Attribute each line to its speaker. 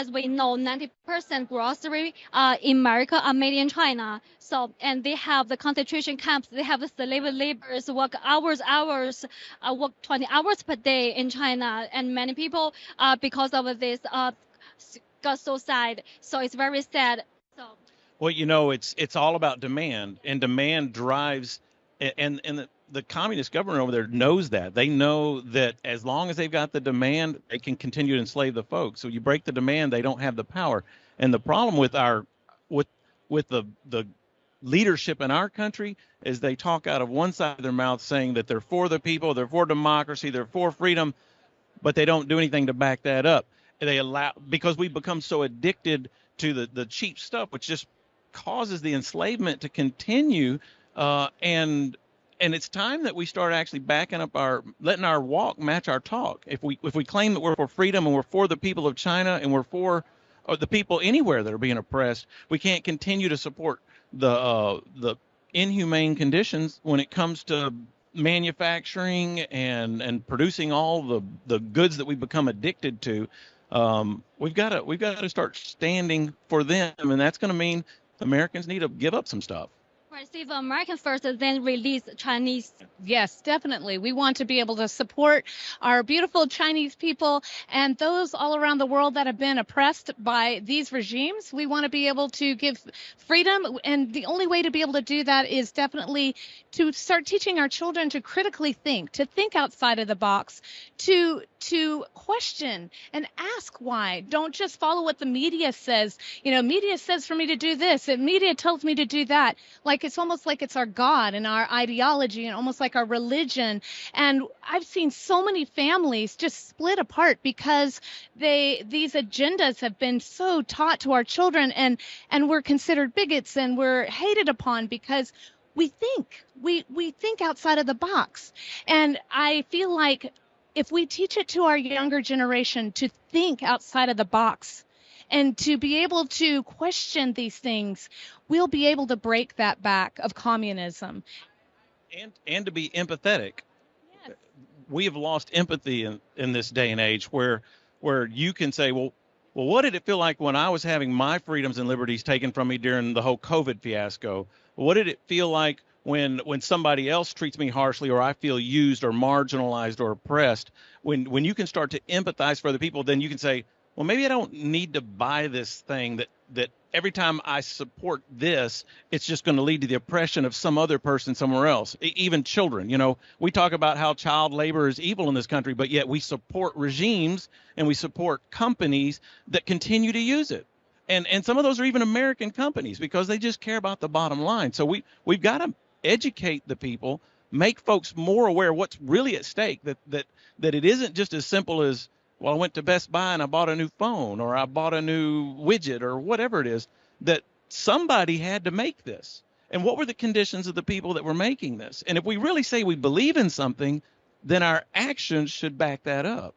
Speaker 1: as we know, 90% grocery in America are made in China. So, and they have the concentration camps. They have the slave laborers work work 20 hours per day in China. And many people, because of this, got so sad. So it's very sad. So.
Speaker 2: Well, you know, it's all about demand, and demand drives, and the communist government over there knows that. They know that as long as they've got the demand, they can continue to enslave the folks. So you break the demand, they don't have the power. And the problem with the leadership in our country is they talk out of one side of their mouth saying that they're for the people, they're for democracy, they're for freedom, but they don't do anything to back that up. Because we've become so addicted to the cheap stuff, which just causes the enslavement to continue, and it's time that we start actually backing up letting our walk match our talk. If we claim that we're for freedom and we're for the people of China and we're for the people anywhere that are being oppressed, we can't continue to support the inhumane conditions when it comes to manufacturing and producing all the goods that we've become addicted to. We've got to start standing for them, and that's going to mean Americans need to give up some stuff.
Speaker 1: Receive American first, then release Chinese.
Speaker 3: Yes, definitely. We want to be able to support our beautiful Chinese people and those all around the world that have been oppressed by these regimes. We want to be able to give freedom, and the only way to be able to do that is definitely to start teaching our children to critically think, to think outside of the box, to question and ask why. Don't just follow what the media says. You know, media says for me to do this, and media tells me to do that. Like it's almost like it's our God and our ideology and almost like our religion. And I've seen so many families just split apart because these agendas have been so taught to our children, and we're considered bigots and we're hated upon because we think outside of the box. And I feel like if we teach it to our younger generation to think outside of the box and to be able to question these things, we'll be able to break that back of communism.
Speaker 2: And to be empathetic. Yes. We have lost empathy in this day and age where you can say, well, what did it feel like when I was having my freedoms and liberties taken from me during the whole COVID fiasco? What did it feel like when somebody else treats me harshly, or I feel used or marginalized or oppressed? When you can start to empathize for other people, then you can say, well, maybe I don't need to buy this thing that every time I support this, it's just going to lead to the oppression of some other person somewhere else, even children. You know, we talk about how child labor is evil in this country, but yet we support regimes and we support companies that continue to use it. And some of those are even American companies because they just care about the bottom line. So we've got to educate the people, make folks more aware of what's really at stake, that it isn't just as simple as, well, I went to Best Buy and I bought a new phone, or I bought a new widget, or whatever it is, that somebody had to make this. And what were the conditions of the people that were making this? And if we really say we believe in something, then our actions should back that up.